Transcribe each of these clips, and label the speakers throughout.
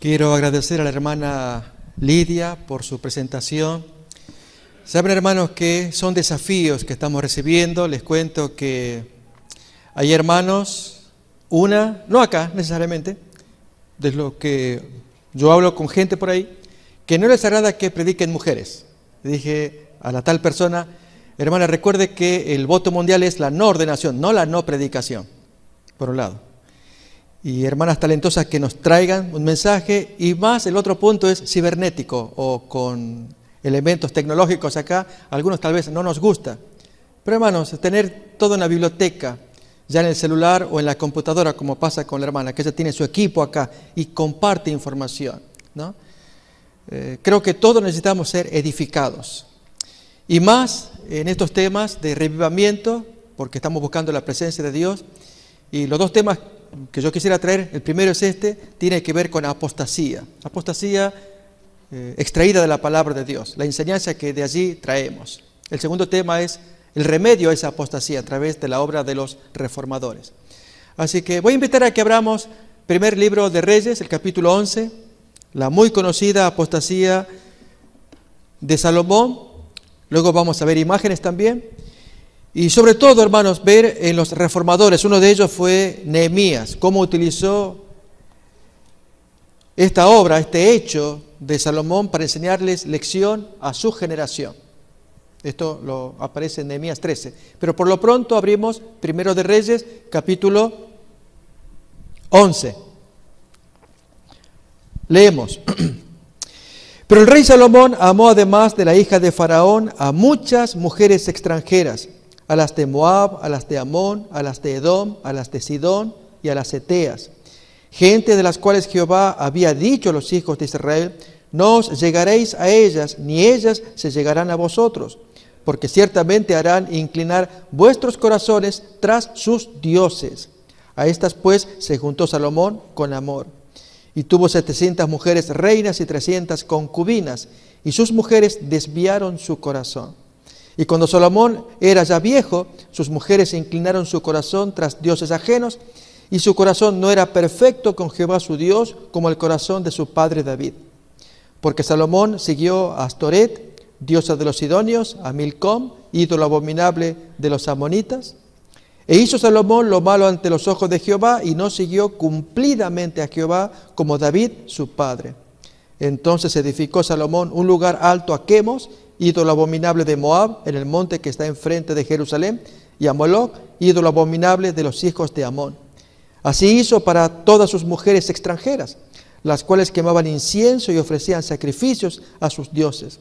Speaker 1: Quiero agradecer a la hermana Lidia por su presentación. Saben, hermanos, que son desafíos que estamos recibiendo. Les cuento que hay hermanos, no acá necesariamente, de lo que yo hablo con gente por ahí, que no les agrada que prediquen mujeres. Le dije a la tal persona: hermana, recuerde que el voto mundial es la no ordenación, no la no predicación, por un lado. Y hermanas talentosas que nos traigan un mensaje, y más el otro punto es cibernético o con elementos tecnológicos acá. Algunos tal vez no nos gusta, pero hermanos, tener todo en la biblioteca, ya en el celular o en la computadora, como pasa con la hermana, que ella tiene su equipo acá y comparte información, ¿no? Creo que todos necesitamos ser edificados, y más en estos temas de revivamiento, porque estamos buscando la presencia de Dios. Y los dos temas que yo quisiera traer, el primero es tiene que ver con apostasía extraída de la palabra de Dios, la enseñanza que de allí traemos. El segundo tema es el remedio a esa apostasía a través de la obra de los reformadores. Así que voy a invitar a que abramos primer libro de Reyes, el capítulo 11, la muy conocida apostasía de Salomón. Luego vamos a ver imágenes también. Y sobre todo, hermanos, ver en los reformadores. Uno de ellos fue Nehemías, cómo utilizó esta obra, este hecho de Salomón para enseñarles lección a su generación. Esto aparece en Nehemías 13. Pero por lo pronto abrimos Primero de Reyes, capítulo 11. Leemos. Pero el rey Salomón amó, además de la hija de Faraón, a muchas mujeres extranjeras, a las de Moab, a las de Amón, a las de Edom, a las de Sidón y a las Eteas, gente de las cuales Jehová había dicho a los hijos de Israel: no os llegaréis a ellas, ni ellas se llegarán a vosotros, porque ciertamente harán inclinar vuestros corazones tras sus dioses. A estas pues se juntó Salomón con amor, y tuvo 700 mujeres reinas y 300 concubinas, y sus mujeres desviaron su corazón. Y cuando Salomón era ya viejo, sus mujeres inclinaron su corazón tras dioses ajenos, y su corazón no era perfecto con Jehová su Dios, como el corazón de su padre David. Porque Salomón siguió a Astoret, diosa de los sidonios, a Milcom, ídolo abominable de los amonitas. E hizo Salomón lo malo ante los ojos de Jehová, y no siguió cumplidamente a Jehová como David su padre. Entonces edificó Salomón un lugar alto a Quemos, ídolo abominable de Moab, en el monte que está enfrente de Jerusalén, y a Moloc, ídolo abominable de los hijos de Amón. Así hizo para todas sus mujeres extranjeras, las cuales quemaban incienso y ofrecían sacrificios a sus dioses.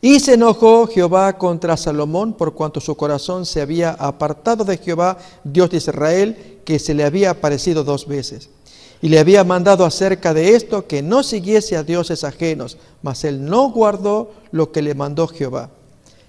Speaker 1: Y se enojó Jehová contra Salomón por cuanto su corazón se había apartado de Jehová, Dios de Israel, que se le había aparecido 2 veces. Y le había mandado acerca de esto que no siguiese a dioses ajenos, mas él no guardó lo que le mandó Jehová.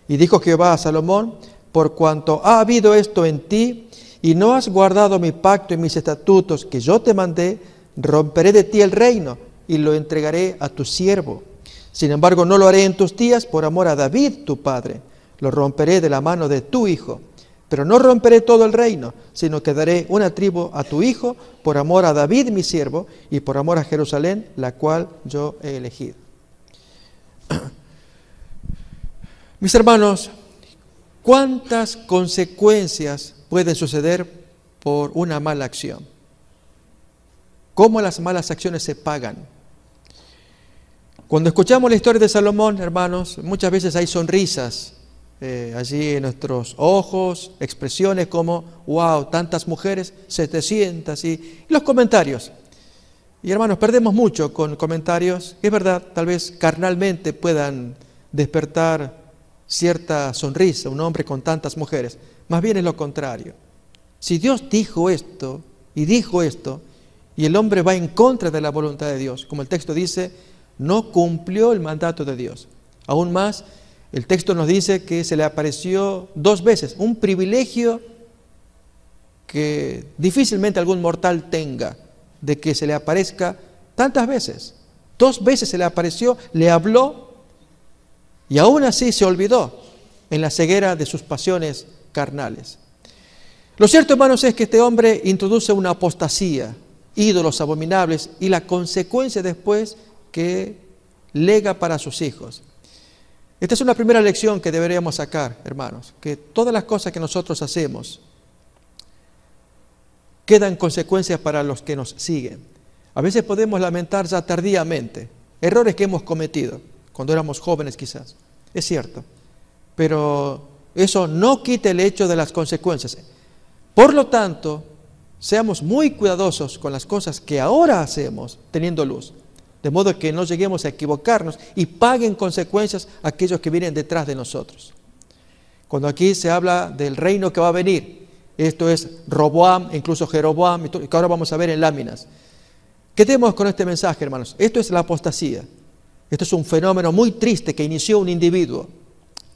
Speaker 1: Y dijo Jehová a Salomón: por cuanto ha habido esto en ti, y no has guardado mi pacto y mis estatutos que yo te mandé, romperé de ti el reino y lo entregaré a tu siervo. Sin embargo, no lo haré en tus días por amor a David tu padre, lo romperé de la mano de tu hijo. Pero no romperé todo el reino, sino que daré una tribu a tu hijo por amor a David mi siervo y por amor a Jerusalén, la cual yo he elegido. Mis hermanos, ¿cuántas consecuencias pueden suceder por una mala acción? ¿Cómo las malas acciones se pagan? Cuando escuchamos la historia de Salomón, hermanos, muchas veces hay sonrisas allí en nuestros ojos, expresiones como: wow, tantas mujeres, 700, y los comentarios. Y hermanos, perdemos mucho con comentarios que es verdad, tal vez carnalmente puedan despertar cierta sonrisa, un hombre con tantas mujeres. Más bien es lo contrario. Si Dios dijo esto, y el hombre va en contra de la voluntad de Dios, como el texto dice, no cumplió el mandato de Dios. Aún más, el texto nos dice que se le apareció 2 veces, un privilegio que difícilmente algún mortal tenga, de que se le aparezca tantas veces. 2 veces se le apareció, le habló, y aún así se olvidó en la ceguera de sus pasiones carnales. Lo cierto, hermanos, es que este hombre introduce una apostasía ídolos abominables y la consecuencia después que lega para sus hijos. Esta es una primera lección que deberíamos sacar, hermanos, que todas las cosas que nosotros hacemos quedan consecuencias para los que nos siguen. A veces podemos lamentar ya tardíamente errores que hemos cometido, cuando éramos jóvenes quizás, es cierto, pero eso no quita el hecho de las consecuencias. Por lo tanto, seamos muy cuidadosos con las cosas que ahora hacemos teniendo luz, de modo que no lleguemos a equivocarnos y paguen consecuencias aquellos que vienen detrás de nosotros. Cuando aquí se habla del reino que va a venir, esto es Roboam, incluso Jeroboam, que ahora vamos a ver en láminas. ¿Qué tenemos con este mensaje, hermanos? Esto es la apostasía. Esto es un fenómeno muy triste que inició un individuo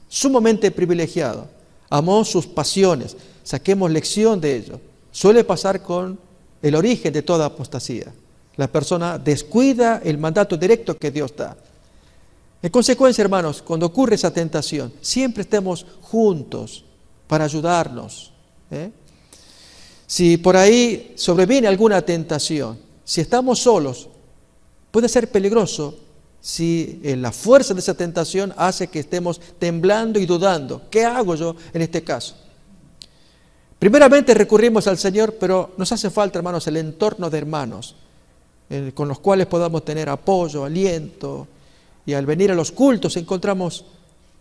Speaker 1: sumamente privilegiado. Amó sus pasiones. Saquemos lección de ello. Suele pasar con el origen de toda apostasía. La persona descuida el mandato directo que Dios da. En consecuencia, hermanos, cuando ocurre esa tentación, siempre estemos juntos para ayudarnos. Si por ahí sobreviene alguna tentación, si estamos solos, puede ser peligroso si la fuerza de esa tentación hace que estemos temblando y dudando. ¿Qué hago yo en este caso? Primeramente recurrimos al Señor, pero nos hace falta, hermanos, el entorno de hermanos con los cuales podamos tener apoyo, aliento, y al venir a los cultos encontramos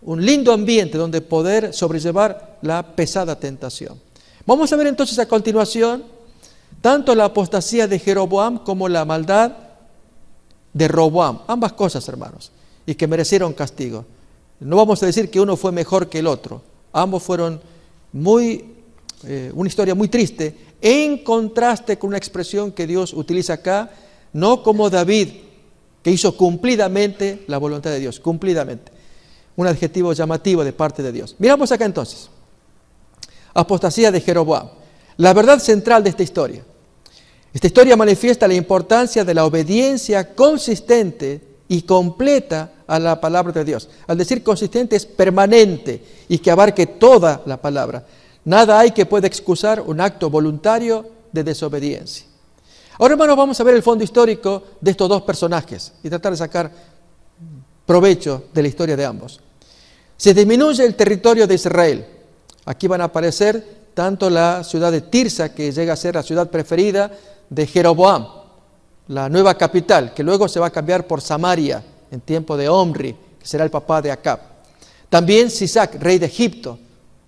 Speaker 1: un lindo ambiente donde poder sobrellevar la pesada tentación. Vamos a ver entonces a continuación tanto la apostasía de Jeroboam como la maldad de Roboam, ambas cosas, hermanos, y que merecieron castigo. No vamos a decir que uno fue mejor que el otro, ambos fueron una historia muy triste, en contraste con una expresión que Dios utiliza acá, no como David, que hizo cumplidamente la voluntad de Dios, cumplidamente, un adjetivo llamativo de parte de Dios. Miramos acá entonces, apostasía de Jeroboam, la verdad central de esta historia. Esta historia manifiesta la importancia de la obediencia consistente y completa a la palabra de Dios. Al decir consistente es permanente y que abarque toda la palabra. Nada hay que pueda excusar un acto voluntario de desobediencia. Ahora, hermanos, vamos a ver el fondo histórico de estos dos personajes y tratar de sacar provecho de la historia de ambos. Se disminuye el territorio de Israel. Aquí van a aparecer tanto la ciudad de Tirsa, que llega a ser la ciudad preferida de Jeroboam, la nueva capital, que luego se va a cambiar por Samaria en tiempo de Omri, que será el papá de Acab. También Sisac, rey de Egipto,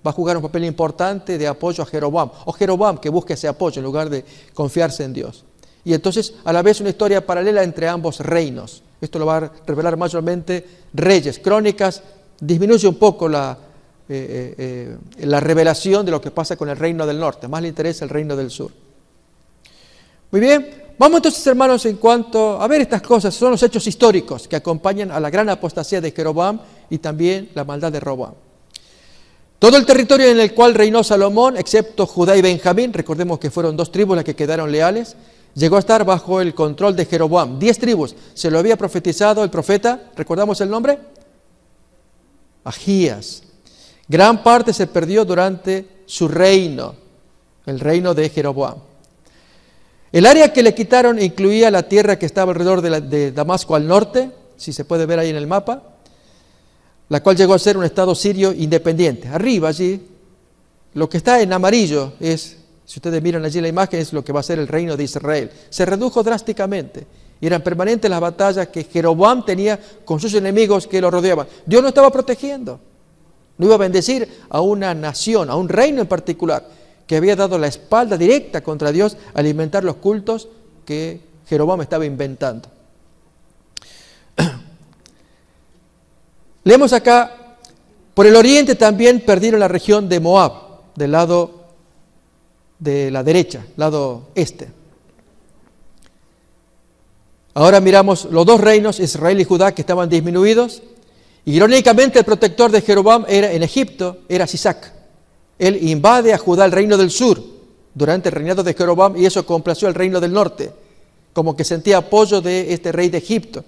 Speaker 1: va a jugar un papel importante de apoyo a Jeroboam, o Jeroboam que busque ese apoyo en lugar de confiarse en Dios. Y entonces, a la vez, una historia paralela entre ambos reinos. Esto lo va a revelar mayormente Reyes. Crónicas disminuye un poco la revelación de lo que pasa con el reino del norte. Más le interesa el reino del sur. Muy bien, vamos entonces, hermanos, en cuanto a ver estas cosas. Son los hechos históricos que acompañan a la gran apostasía de Jeroboam y también la maldad de Roboam. Todo el territorio en el cual reinó Salomón, excepto Judá y Benjamín, recordemos que fueron 2 tribus las que quedaron leales, llegó a estar bajo el control de Jeroboam. 10 tribus. Se lo había profetizado el profeta, ¿recordamos el nombre? Ahías. Gran parte se perdió durante su reino, el reino de Jeroboam. El área que le quitaron incluía la tierra que estaba alrededor de Damasco al norte, si se puede ver ahí en el mapa, la cual llegó a ser un estado sirio independiente. Arriba allí, lo que está en amarillo es, si ustedes miran allí la imagen, es lo que va a ser el reino de Israel. Se redujo drásticamente y eran permanentes las batallas que Jeroboam tenía con sus enemigos que lo rodeaban. Dios no estaba protegiendo, no iba a bendecir a una nación, a un reino en particular, que había dado la espalda directa contra Dios al inventar los cultos que Jeroboam estaba inventando. Leemos acá, por el oriente también perdieron la región de Moab, del lado de la derecha, lado este. Ahora miramos los 2 reinos, Israel y Judá, que estaban disminuidos. Y irónicamente el protector de Jeroboam en Egipto era Sisac. Él invade a Judá, el reino del sur, durante el reinado de Jeroboam, y eso complació al reino del norte, como que sentía apoyo de este rey de Egipto.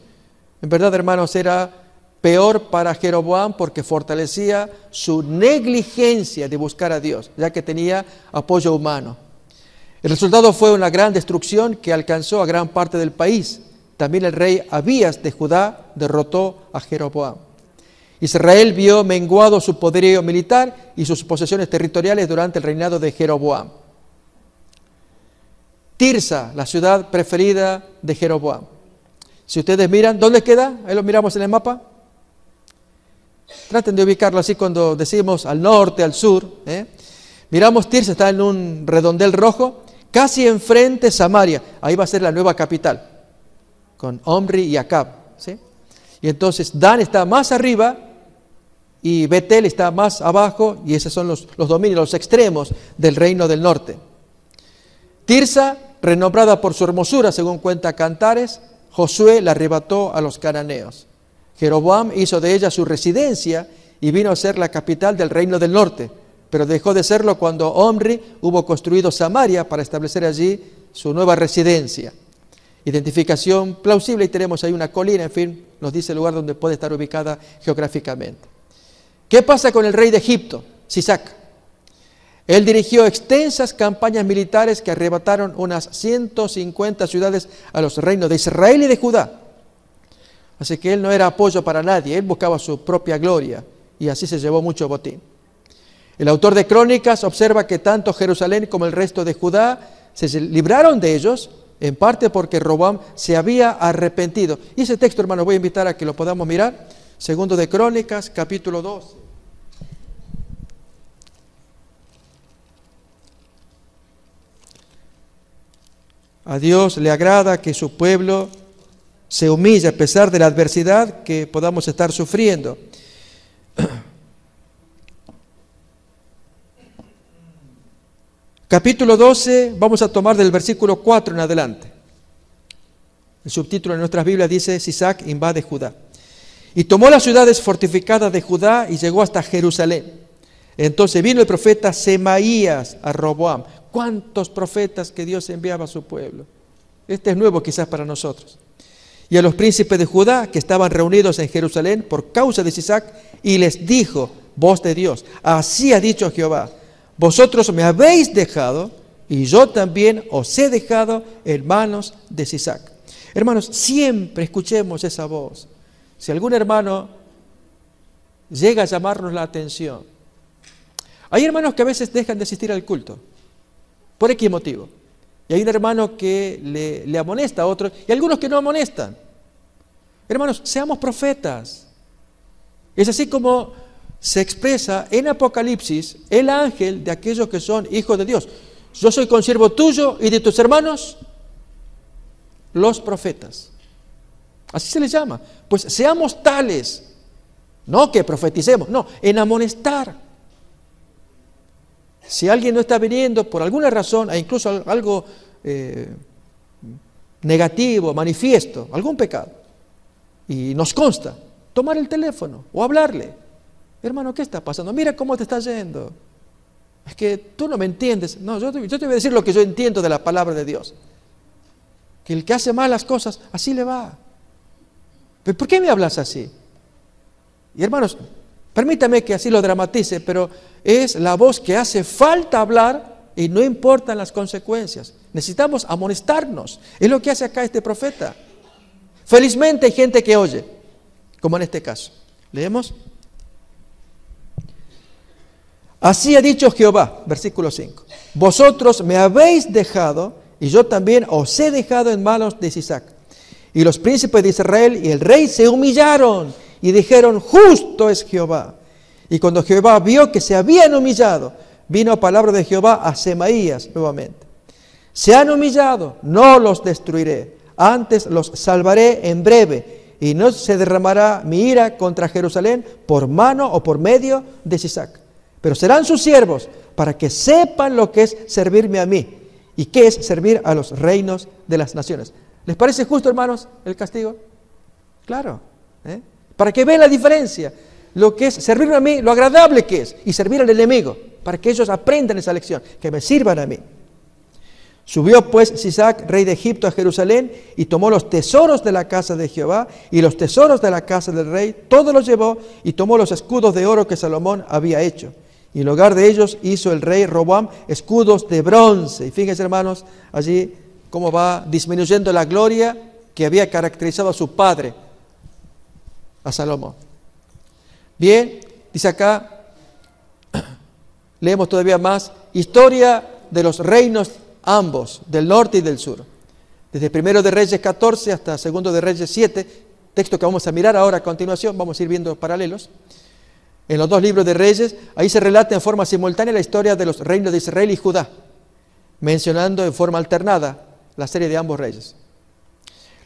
Speaker 1: En verdad, hermanos, era peor para Jeroboam porque fortalecía su negligencia de buscar a Dios, ya que tenía apoyo humano. El resultado fue una gran destrucción que alcanzó a gran parte del país. También el rey Abías de Judá derrotó a Jeroboam. Israel vio menguado su poderío militar y sus posesiones territoriales durante el reinado de Jeroboam. Tirsa, la ciudad preferida de Jeroboam. Si ustedes miran, ¿dónde queda? Ahí lo miramos en el mapa. Traten de ubicarlo así cuando decimos al norte, al sur. Miramos Tirsa, está en un redondel rojo, casi enfrente Samaria. Ahí va a ser la nueva capital, con Omri y Acab. ¿Sí? Y entonces Dan está más arriba y Betel está más abajo, y esos son los dominios, los extremos del reino del norte. Tirsa, renombrada por su hermosura, según cuenta Cantares, Josué la arrebató a los cananeos. Jeroboam hizo de ella su residencia y vino a ser la capital del reino del norte, pero dejó de serlo cuando Omri hubo construido Samaria para establecer allí su nueva residencia. Identificación plausible, y tenemos ahí una colina, en fin, nos dice el lugar donde puede estar ubicada geográficamente. ¿Qué pasa con el rey de Egipto, Sisac? Él dirigió extensas campañas militares que arrebataron unas 150 ciudades a los reinos de Israel y de Judá. Así que él no era apoyo para nadie, él buscaba su propia gloria, y así se llevó mucho botín. El autor de Crónicas observa que tanto Jerusalén como el resto de Judá se libraron de ellos, en parte porque Roboam se había arrepentido. Y ese texto, hermano, voy a invitar a que lo podamos mirar. Segundo de Crónicas, capítulo 12. A Dios le agrada que su pueblo se humille a pesar de la adversidad que podamos estar sufriendo. Capítulo 12, vamos a tomar del versículo 4 en adelante. El subtítulo en nuestras Biblias dice: Sisac invade Judá. Y tomó las ciudades fortificadas de Judá y llegó hasta Jerusalén. Entonces vino el profeta Semaías a Roboam. ¿Cuántos profetas que Dios enviaba a su pueblo? Este es nuevo quizás para nosotros. Y a los príncipes de Judá que estaban reunidos en Jerusalén por causa de Sisac, y les dijo, voz de Dios: así ha dicho Jehová, vosotros me habéis dejado, y yo también os he dejado en manos de Sisac. Hermanos, siempre escuchemos esa voz. Si algún hermano llega a llamarnos la atención, hay hermanos que a veces dejan de asistir al culto, por X motivo. Y hay un hermano que le amonesta a otro, y algunos que no amonestan. Hermanos, seamos profetas. Es así como se expresa en Apocalipsis el ángel de aquellos que son hijos de Dios. Yo soy consiervo tuyo y de tus hermanos, los profetas. Así se les llama. Pues seamos tales, no que profeticemos, no, en amonestar. Si alguien no está viniendo por alguna razón, e incluso algo negativo, manifiesto, algún pecado, y nos consta, tomar el teléfono o hablarle: hermano, ¿qué está pasando? Mira cómo te está yendo. Es que tú no me entiendes. No, yo te voy a decir lo que yo entiendo de la palabra de Dios. Que el que hace malas cosas, así le va. ¿Pero por qué me hablas así? Y hermanos, permítame que así lo dramatice, pero es la voz que hace falta hablar y no importan las consecuencias. Necesitamos amonestarnos. Es lo que hace acá este profeta. Felizmente hay gente que oye, como en este caso. Leemos. Así ha dicho Jehová, versículo 5. Vosotros me habéis dejado, y yo también os he dejado en manos de Sisac. Y los príncipes de Israel y el rey se humillaron y dijeron: justo es Jehová. Y cuando Jehová vio que se habían humillado, vino palabra de Jehová a Semaías nuevamente: se han humillado, no los destruiré, antes los salvaré en breve, y no se derramará mi ira contra Jerusalén por mano o por medio de Sisac. Pero serán sus siervos, para que sepan lo que es servirme a mí, y qué es servir a los reinos de las naciones. ¿Les parece justo, hermanos, el castigo? Claro, para que vean la diferencia, lo que es servirme a mí, lo agradable que es, y servir al enemigo, para que ellos aprendan esa lección, que me sirvan a mí. Subió pues Sisac, rey de Egipto, a Jerusalén, y tomó los tesoros de la casa de Jehová y los tesoros de la casa del rey, todo los llevó, y tomó los escudos de oro que Salomón había hecho. Y en lugar de ellos hizo el rey Roboam escudos de bronce. Y fíjense, hermanos, allí cómo va disminuyendo la gloria que había caracterizado a su padre, a Salomón. Bien, dice acá, leemos todavía más, historia de los reinos ambos, del norte y del sur. Desde 1 de Reyes 14 hasta 2 de Reyes 7, texto que vamos a mirar ahora a continuación, vamos a ir viendo paralelos. En los dos libros de Reyes, ahí se relata en forma simultánea la historia de los reinos de Israel y Judá, mencionando en forma alternada la serie de ambos reyes.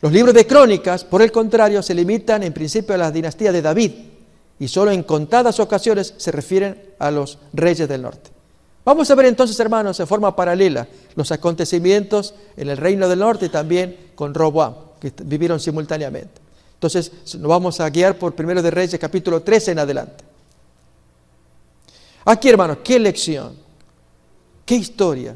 Speaker 1: Los libros de Crónicas, por el contrario, se limitan en principio a la dinastía de David y solo en contadas ocasiones se refieren a los reyes del norte. Vamos a ver entonces, hermanos, en forma paralela los acontecimientos en el reino del norte y también con Roboam, que vivieron simultáneamente. Entonces nos vamos a guiar por 1 de Reyes capítulo 13 en adelante. Aquí, hermanos, qué lección, qué historia.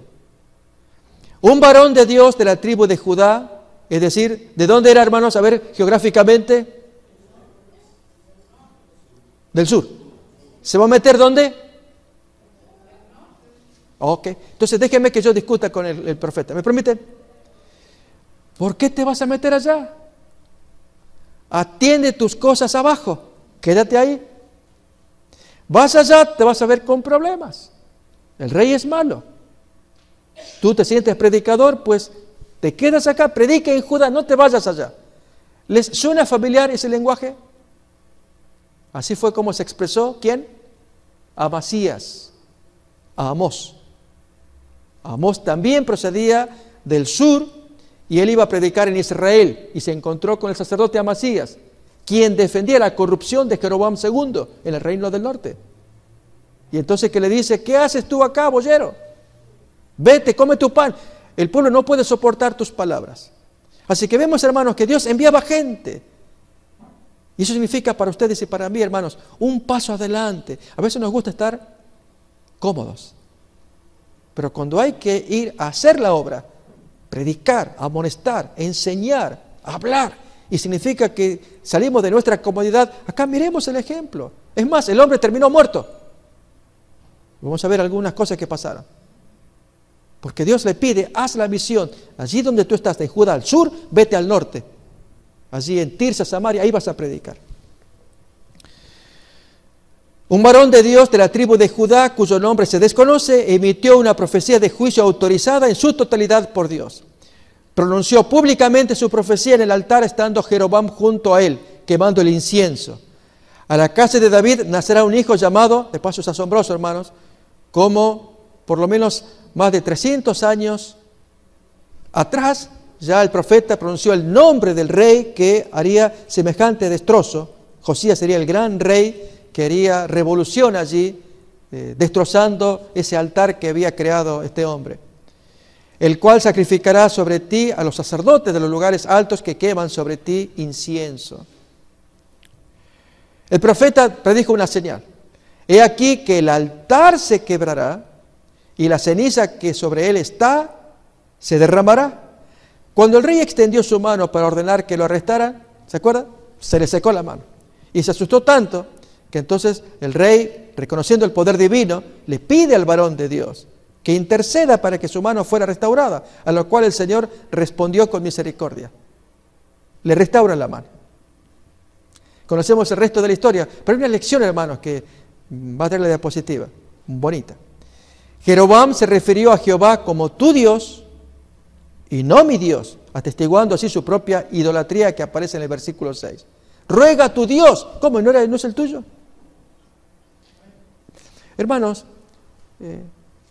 Speaker 1: Un varón de Dios de la tribu de Judá, es decir, ¿de dónde era, hermanos? A ver, geográficamente, del sur. ¿Se va a meter dónde? Ok, entonces déjenme que yo discuta con el profeta. ¿Me permiten? ¿Por qué te vas a meter allá? Atiende tus cosas abajo, quédate ahí. Vas allá, te vas a ver con problemas. El rey es malo. Tú te sientes predicador, pues te quedas acá, predica en Judá, no te vayas allá. ¿Les suena familiar ese lenguaje? Así fue como se expresó, ¿quién? Amasías, a Amós. Amós también procedía del sur y él iba a predicar en Israel y se encontró con el sacerdote Amasías, quien defendía la corrupción de Jeroboam II en el reino del norte. Y entonces que le dice, ¿qué haces tú acá, boyero? Vete, come tu pan. El pueblo no puede soportar tus palabras. Así que vemos, hermanos, que Dios enviaba gente. Y eso significa para ustedes y para mí, hermanos, un paso adelante. A veces nos gusta estar cómodos. Pero cuando hay que ir a hacer la obra, predicar, amonestar, enseñar, hablar, y significa que salimos de nuestra comodidad, acá miremos el ejemplo. Es más, el hombre terminó muerto. Vamos a ver algunas cosas que pasaron. Porque Dios le pide, haz la misión. Allí donde tú estás, de Judá al sur, vete al norte. Allí en Tirsa, Samaria, ahí vas a predicar. Un varón de Dios de la tribu de Judá, cuyo nombre se desconoce, emitió una profecía de juicio autorizada en su totalidad por Dios. Pronunció públicamente su profecía en el altar, estando Jeroboam junto a él, quemando el incienso. A la casa de David nacerá un hijo llamado, de paso es asombroso, hermanos, como por lo menos más de 300 años atrás, ya el profeta pronunció el nombre del rey que haría semejante destrozo. Josías sería el gran rey que haría revolución allí, destrozando ese altar que había creado este hombre, el cual sacrificará sobre ti a los sacerdotes de los lugares altos que queman sobre ti incienso. El profeta predijo una señal. He aquí que el altar se quebrará y la ceniza que sobre él está se derramará. Cuando el rey extendió su mano para ordenar que lo arrestaran, ¿se acuerdan? Se le secó la mano. Y se asustó tanto que entonces el rey, reconociendo el poder divino, le pide al varón de Dios que interceda para que su mano fuera restaurada, a lo cual el Señor respondió con misericordia. Le restauran la mano. Conocemos el resto de la historia, pero hay una lección, hermanos, que va a tener la diapositiva, bonita. Jeroboam se refirió a Jehová como tu Dios y no mi Dios, atestiguando así su propia idolatría que aparece en el versículo 6. Ruega a tu Dios. ¿Cómo? ¿No es el tuyo? Hermanos,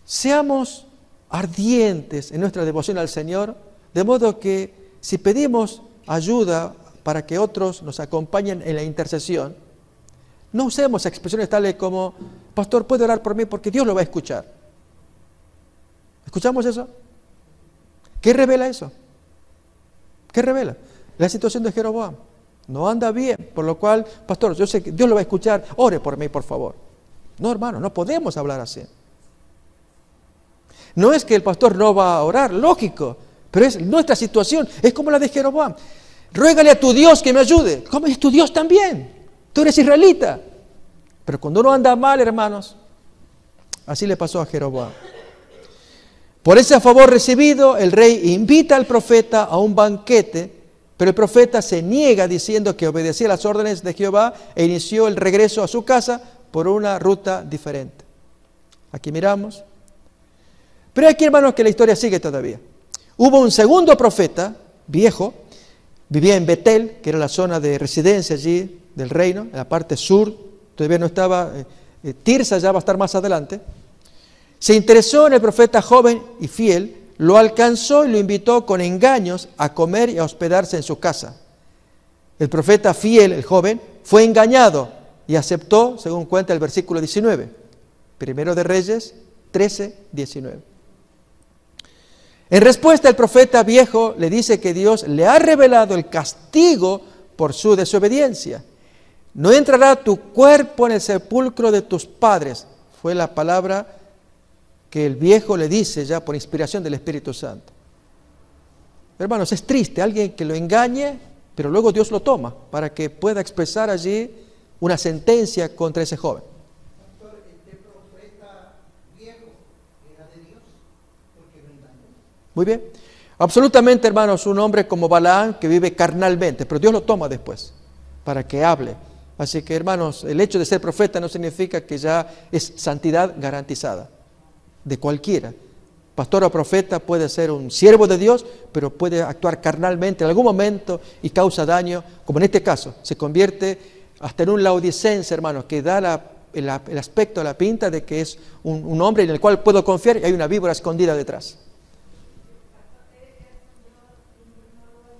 Speaker 1: seamos ardientes en nuestra devoción al Señor, de modo que si pedimos ayuda para que otros nos acompañen en la intercesión, no usemos expresiones tales como, pastor, ¿puede orar por mí? Porque Dios lo va a escuchar. ¿Escuchamos eso? ¿Qué revela eso? ¿Qué revela? La situación de Jeroboam. No anda bien, por lo cual, pastor, yo sé que Dios lo va a escuchar, ore por mí, por favor. No, hermano, no podemos hablar así. No es que el pastor no va a orar, lógico, pero es nuestra situación, es como la de Jeroboam. Ruégale a tu Dios que me ayude. ¿Cómo es tu Dios también? Tú eres israelita. Pero cuando uno anda mal, hermanos, Así le pasó a Jeroboam. Por ese favor recibido, el rey invita al profeta a un banquete, pero el profeta se niega diciendo que obedecía las órdenes de Jehová e inició el regreso a su casa por una ruta diferente. Aquí miramos. Pero aquí, hermanos, que la historia sigue todavía. Hubo un segundo profeta, viejo, vivía en Betel, que era la zona de residencia allí del reino, en la parte sur, todavía no estaba, Tirsa ya va a estar más adelante. Se interesó en el profeta joven y fiel, lo alcanzó y lo invitó con engaños a comer y a hospedarse en su casa. El profeta fiel, el joven, fue engañado y aceptó, según cuenta el versículo 19, Primero de Reyes 13, 19. En respuesta, el profeta viejo le dice que Dios le ha revelado el castigo por su desobediencia. No entrará tu cuerpo en el sepulcro de tus padres. Fue la palabra que el viejo le dice ya por inspiración del Espíritu Santo. Hermanos, es triste alguien que lo engañe, pero luego Dios lo toma para que pueda expresar allí una sentencia contra ese joven.
Speaker 2: Pastor, este profeta viejo era de Dios, porque lo engañó.
Speaker 1: Muy bien. Absolutamente, hermanos, un hombre como Balaam que vive carnalmente, pero Dios lo toma después para que hable. Así que, hermanos, el hecho de ser profeta no significa que ya es santidad garantizada de cualquiera. Pastor o profeta puede ser un siervo de Dios, pero puede actuar carnalmente en algún momento y causa daño, como en este caso, se convierte hasta en un laodicense, hermanos, que da el aspecto, la pinta de que es un hombre en el cual puedo confiar y hay una víbora escondida detrás.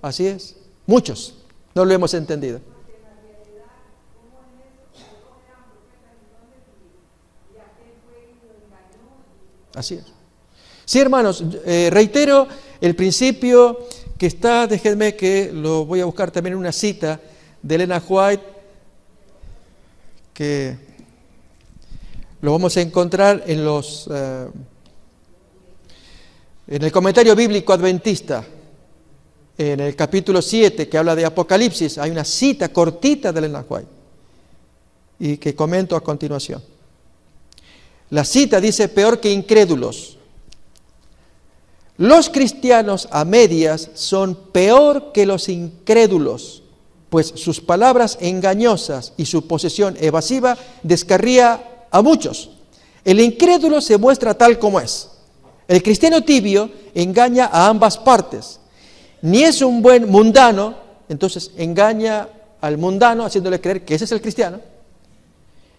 Speaker 1: Así es. Muchos no lo hemos entendido. Así es. Sí, hermanos, reitero el principio que está, déjenme que lo voy a buscar también en una cita de Elena White, que lo vamos a encontrar en el comentario bíblico adventista, en el capítulo 7, que habla de Apocalipsis. Hay una cita cortita de Elena White, y que comento a continuación. La cita dice: peor que incrédulos. Los cristianos a medias son peor que los incrédulos, pues sus palabras engañosas y su posesión evasiva descarría a muchos. El incrédulo se muestra tal como es. El cristiano tibio engaña a ambas partes. Ni es un buen mundano, entonces engaña al mundano haciéndole creer que ese es el cristiano.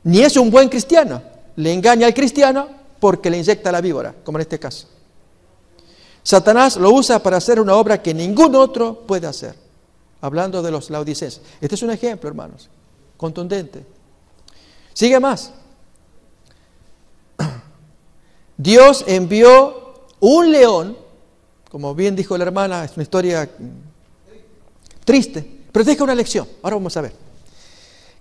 Speaker 1: Ni es un buen cristiano. Le engaña al cristiano porque le inyecta la víbora, como en este caso. Satanás lo usa para hacer una obra que ningún otro puede hacer. Hablando de los laodicenses. Este es un ejemplo, hermanos, contundente. Sigue más. Dios envió un león, como bien dijo la hermana, es una historia triste, pero deja una lección. Ahora vamos a ver.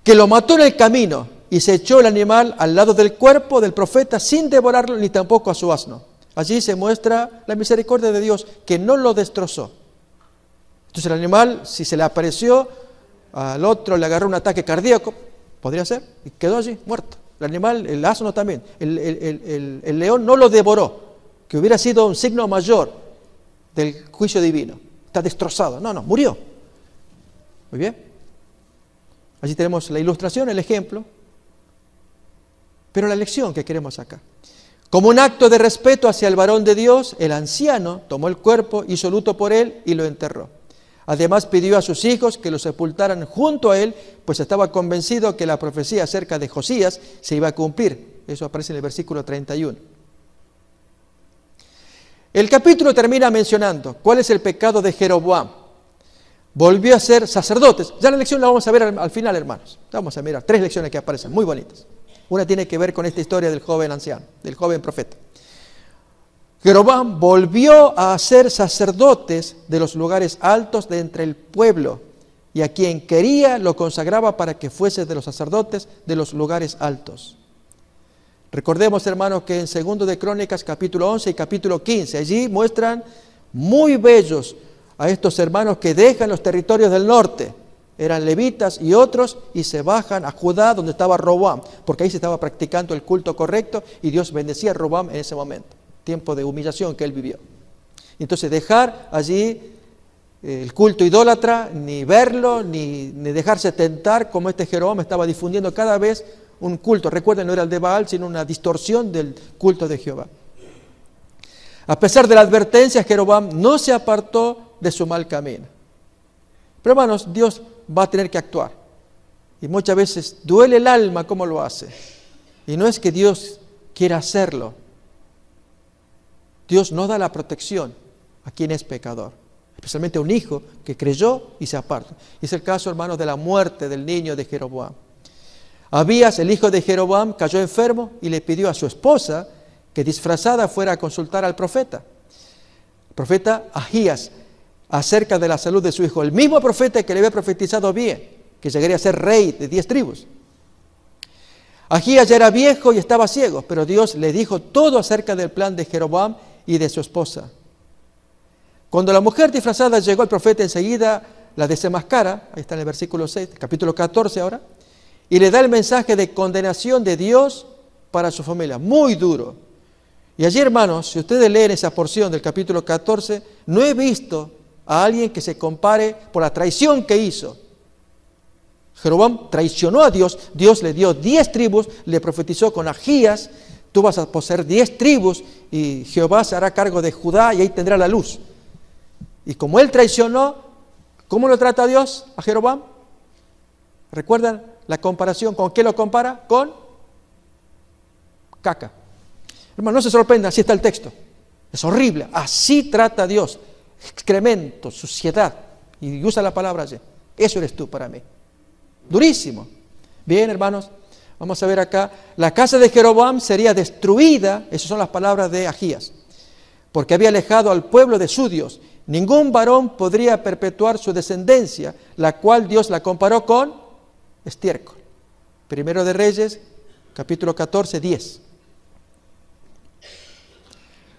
Speaker 1: Que lo mató en el camino y se echó el animal al lado del cuerpo del profeta sin devorarlo ni tampoco a su asno. Allí se muestra la misericordia de Dios, que no lo destrozó. Entonces el animal, si se le apareció, al otro le agarró un ataque cardíaco, podría ser, y quedó allí muerto. El animal, el asno también, el león no lo devoró, que hubiera sido un signo mayor del juicio divino. Está destrozado. No, murió. Muy bien. Allí tenemos la ilustración, el ejemplo. Pero la lección que queremos sacar. Como un acto de respeto hacia el varón de Dios, el anciano tomó el cuerpo, hizo luto por él y lo enterró. Además pidió a sus hijos que lo sepultaran junto a él, pues estaba convencido que la profecía acerca de Josías se iba a cumplir. Eso aparece en el versículo 31. El capítulo termina mencionando cuál es el pecado de Jeroboam. Volvió a ser sacerdotes. Ya la lección la vamos a ver al final, hermanos. Vamos a mirar 3 lecciones que aparecen, muy bonitas. Una tiene que ver con esta historia del joven anciano, del joven profeta. Jeroboam volvió a ser sacerdotes de los lugares altos de entre el pueblo, y a quien quería lo consagraba para que fuese de los sacerdotes de los lugares altos. Recordemos, hermanos, que en 2 de Crónicas, capítulo 11 y capítulo 15, allí muestran muy bellos a estos hermanos que dejan los territorios del norte eran levitas y otros, y se bajan a Judá, donde estaba Roboam, porque ahí se estaba practicando el culto correcto, y Dios bendecía a Roboam en ese momento, tiempo de humillación que él vivió. Entonces dejar allí el culto idólatra, ni verlo, ni dejarse tentar, como este Jeroboam estaba difundiendo cada vez un culto. Recuerden, no era el de Baal, sino una distorsión del culto de Jehová. A pesar de la advertencia, Jeroboam no se apartó de su mal camino. Pero hermanos, Dios va a tener que actuar. Y muchas veces duele el alma cómo lo hace. Y no es que Dios quiera hacerlo. Dios no da la protección a quien es pecador. Especialmente a un hijo que creyó y se aparta. Y es el caso, hermanos, de la muerte del niño de Jeroboam. Abías, el hijo de Jeroboam, cayó enfermo y le pidió a su esposa que disfrazada fuera a consultar al profeta. El profeta Ahías, acerca de la salud de su hijo. El mismo profeta que le había profetizado bien, que llegaría a ser rey de 10 tribus. Ahías ya era viejo y estaba ciego, pero Dios le dijo todo acerca del plan de Jeroboam y de su esposa. Cuando la mujer disfrazada llegó, el profeta enseguida la desenmascara, ahí está en el versículo 6, capítulo 14 ahora, y le da el mensaje de condenación de Dios para su familia, muy duro. Y allí, hermanos, si ustedes leen esa porción del capítulo 14, no he visto a alguien que se compare por la traición que hizo. Jeroboam traicionó a Dios, Dios le dio 10 tribus, le profetizó con Ahías, tú vas a poseer 10 tribus y Jehová se hará cargo de Judá y ahí tendrá la luz. Y como él traicionó, ¿cómo lo trata Dios a Jeroboam? ¿Recuerdan la comparación? ¿Con qué lo compara? Con caca. Hermano, no se sorprenda, así está el texto. Es horrible, así trata a Dios. Excremento, suciedad. Y usa la palabra allí. Eso eres tú para mí. Durísimo. Bien, hermanos, vamos a ver acá. La casa de Jeroboam sería destruida, esas son las palabras de Ahías, porque había alejado al pueblo de su Dios. Ningún varón podría perpetuar su descendencia, la cual Dios la comparó con estiércol. Primero de Reyes, capítulo 14, 10.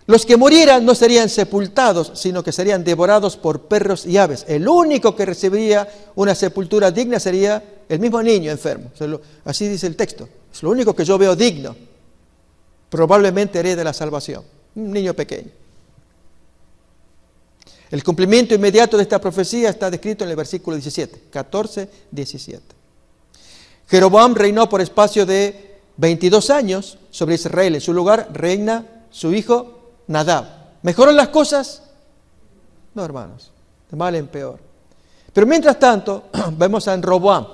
Speaker 1: Los que murieran no serían sepultados, sino que serían devorados por perros y aves. El único que recibiría una sepultura digna sería el mismo niño enfermo. Así dice el texto. Es lo único que yo veo digno. Probablemente herede la salvación. Un niño pequeño. El cumplimiento inmediato de esta profecía está descrito en el versículo 17, 14, 17. Jeroboam reinó por espacio de 22 años sobre Israel. En su lugar reina su hijo Nadab. ¿Mejoran las cosas? No, hermanos, de mal en peor. Pero mientras tanto, vemos a Roboam.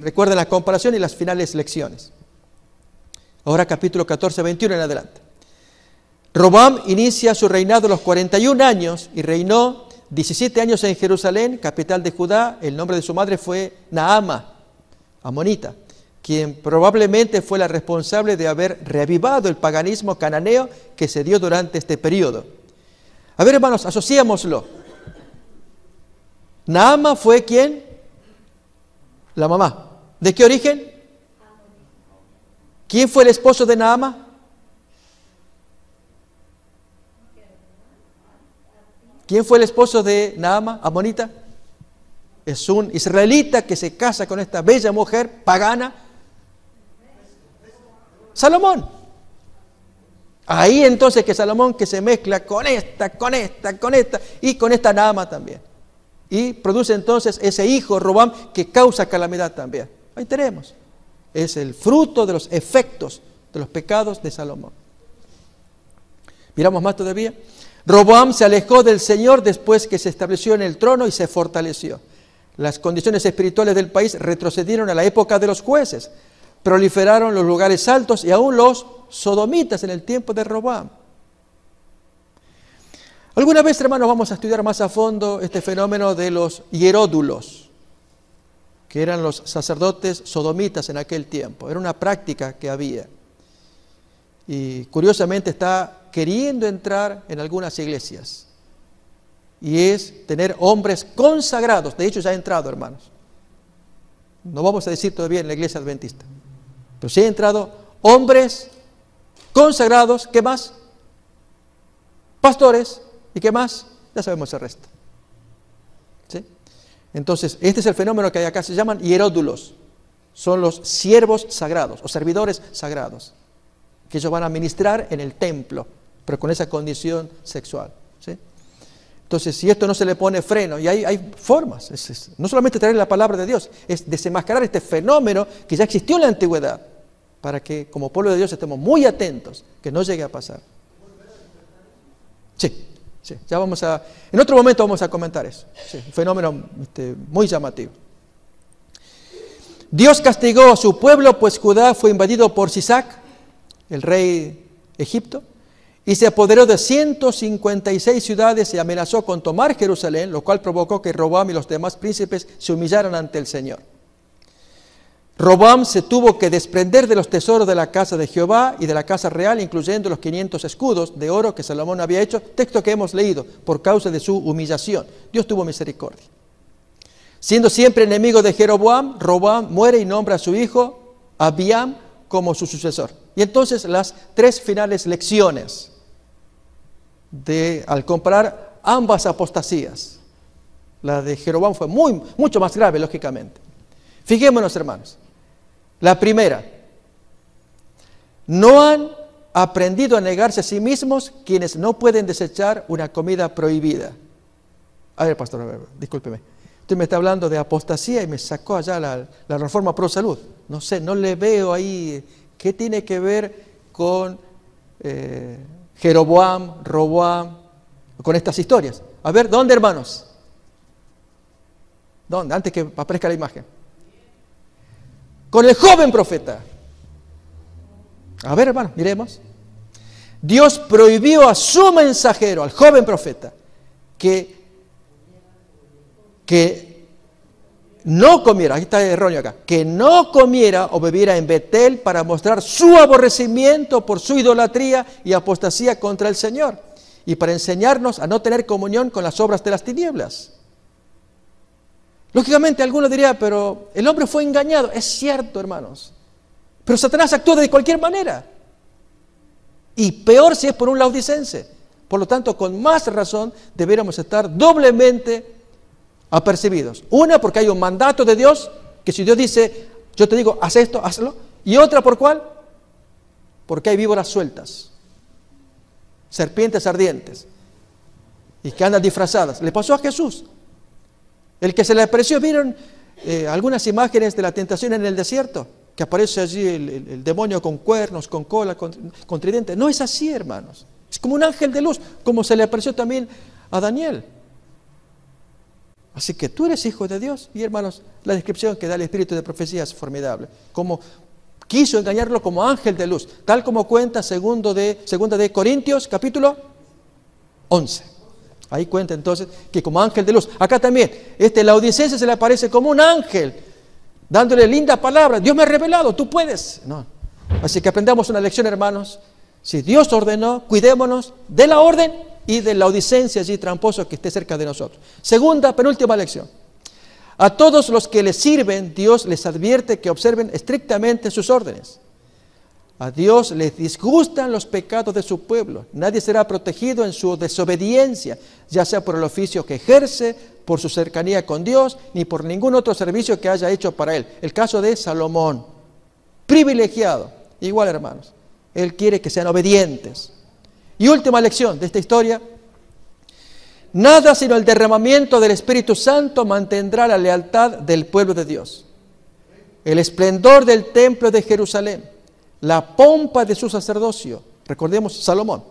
Speaker 1: Recuerden la comparación y las finales lecciones. Ahora capítulo 14, 21 en adelante. Roboam inicia su reinado a los 41 años y reinó 17 años en Jerusalén, capital de Judá. El nombre de su madre fue Naama, amonita, quien probablemente fue la responsable de haber reavivado el paganismo cananeo que se dio durante este periodo. A ver, hermanos, asociémoslo. Naama fue ¿quién? La mamá. ¿De qué origen? ¿Quién fue el esposo de Naama? ¿Quién fue el esposo de Naama, amonita? Es un israelita que se casa con esta bella mujer pagana, Salomón. Ahí entonces que Salomón que se mezcla con esta y con esta Naama también. Y produce entonces ese hijo Roboam que causa calamidad también. Ahí tenemos. Es el fruto de los efectos de los pecados de Salomón. Miramos más todavía. Roboam se alejó del Señor después que se estableció en el trono y se fortaleció. Las condiciones espirituales del país retrocedieron a la época de los jueces. Proliferaron los lugares altos y aún los sodomitas en el tiempo de Roboam. Alguna vez, hermanos, vamos a estudiar más a fondo este fenómeno de los hieródulos, que eran los sacerdotes sodomitas en aquel tiempo. Era una práctica que había. Y curiosamente está queriendo entrar en algunas iglesias. Y es tener hombres consagrados. De hecho, ya ha entrado, hermanos. No vamos a decir todavía en la iglesia adventista. Pero sí ha entrado hombres consagrados. ¿Qué más? Pastores. ¿Y qué más? Ya sabemos el resto. ¿Sí? Entonces, este es el fenómeno que acá se llaman hieródulos. Son los siervos sagrados o servidores sagrados, que ellos van a ministrar en el templo, pero con esa condición sexual, ¿sí? Entonces, si esto no se le pone freno, y hay formas, no solamente traer la palabra de Dios, es desenmascarar este fenómeno que ya existió en la antigüedad, para que como pueblo de Dios estemos muy atentos, que no llegue a pasar. Sí, ya en otro momento vamos a comentar eso. Sí, un fenómeno muy llamativo. Dios castigó a su pueblo, pues Judá fue invadido por Sisac, el rey Egipto, y se apoderó de 156 ciudades y amenazó con tomar Jerusalén, lo cual provocó que Roboam y los demás príncipes se humillaran ante el Señor. Roboam se tuvo que desprender de los tesoros de la casa de Jehová y de la casa real, incluyendo los 500 escudos de oro que Salomón había hecho, texto que hemos leído, por causa de su humillación. Dios tuvo misericordia. Siendo siempre enemigo de Jeroboam, Roboam muere y nombra a su hijo Abiam como su sucesor. Y entonces las tres finales lecciones al comparar ambas apostasías. La de Jeroboam fue mucho más grave, lógicamente. Fijémonos, hermanos. La primera, no han aprendido a negarse a sí mismos quienes no pueden desechar una comida prohibida. A ver, pastor, discúlpeme. Usted me está hablando de apostasía y me sacó allá la reforma pro salud. No sé, no le veo ahí qué tiene que ver con Jeroboam, Roboam, con estas historias. A ver, ¿dónde, hermanos? ¿Dónde? Antes que aparezca la imagen. Con el joven profeta. A ver, hermanos, miremos. Dios prohibió a su mensajero, al joven profeta, que no comiera, ahí está erróneo acá, que no comiera o bebiera en Betel para mostrar su aborrecimiento por su idolatría y apostasía contra el Señor, y para enseñarnos a no tener comunión con las obras de las tinieblas. Lógicamente alguno diría, pero el hombre fue engañado. Es cierto, hermanos, pero Satanás actúa de cualquier manera, y peor si es por un laudicense. Por lo tanto, con más razón deberíamos estar doblemente apercibidos. Una, porque hay un mandato de Dios, que si Dios dice, yo te digo, haz esto, hazlo. Y otra, ¿por cuál? Porque hay víboras sueltas, serpientes ardientes, y que andan disfrazadas. Le pasó a Jesús. El que se le apareció, ¿vieron algunas imágenes de la tentación en el desierto? Que aparece allí el demonio con cuernos, con cola, con tridente. No es así, hermanos. Es como un ángel de luz, como se le apareció también a Daniel. Así que tú eres hijo de Dios. Y hermanos, la descripción que da el espíritu de profecía es formidable. Como quiso engañarlo como ángel de luz, tal como cuenta segunda de Corintios, capítulo 11. Ahí cuenta entonces que como ángel de luz. Acá también, laodicense se le aparece como un ángel, dándole linda palabra. Dios me ha revelado, tú puedes. No. Así que aprendamos una lección, hermanos. Si Dios ordenó, cuidémonos de la orden y de la laodicense allí tramposo que esté cerca de nosotros. Segunda, penúltima lección. A todos los que les sirven, Dios les advierte que observen estrictamente sus órdenes. A Dios les disgustan los pecados de su pueblo. Nadie será protegido en su desobediencia, ya sea por el oficio que ejerce, por su cercanía con Dios, ni por ningún otro servicio que haya hecho para él. El caso de Salomón, privilegiado. Igual, hermanos, él quiere que sean obedientes. Y última lección de esta historia. Nada sino el derramamiento del Espíritu Santo mantendrá la lealtad del pueblo de Dios. El esplendor del templo de Jerusalén, la pompa de su sacerdocio, recordemos Salomón,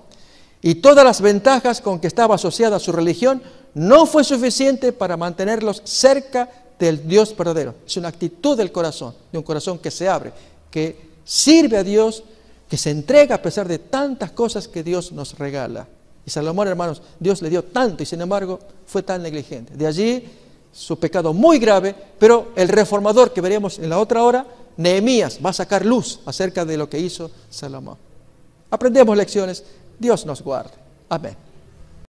Speaker 1: y todas las ventajas con que estaba asociada su religión, no fue suficiente para mantenerlos cerca del Dios verdadero. Es una actitud del corazón, de un corazón que se abre, que sirve a Dios, que se entrega a pesar de tantas cosas que Dios nos regala. Y Salomón, hermanos, Dios le dio tanto y sin embargo fue tan negligente. De allí su pecado muy grave, pero el reformador que veremos en la otra hora, Nehemías, va a sacar luz acerca de lo que hizo Salomón. Aprendemos lecciones, Dios nos guarde. Amén.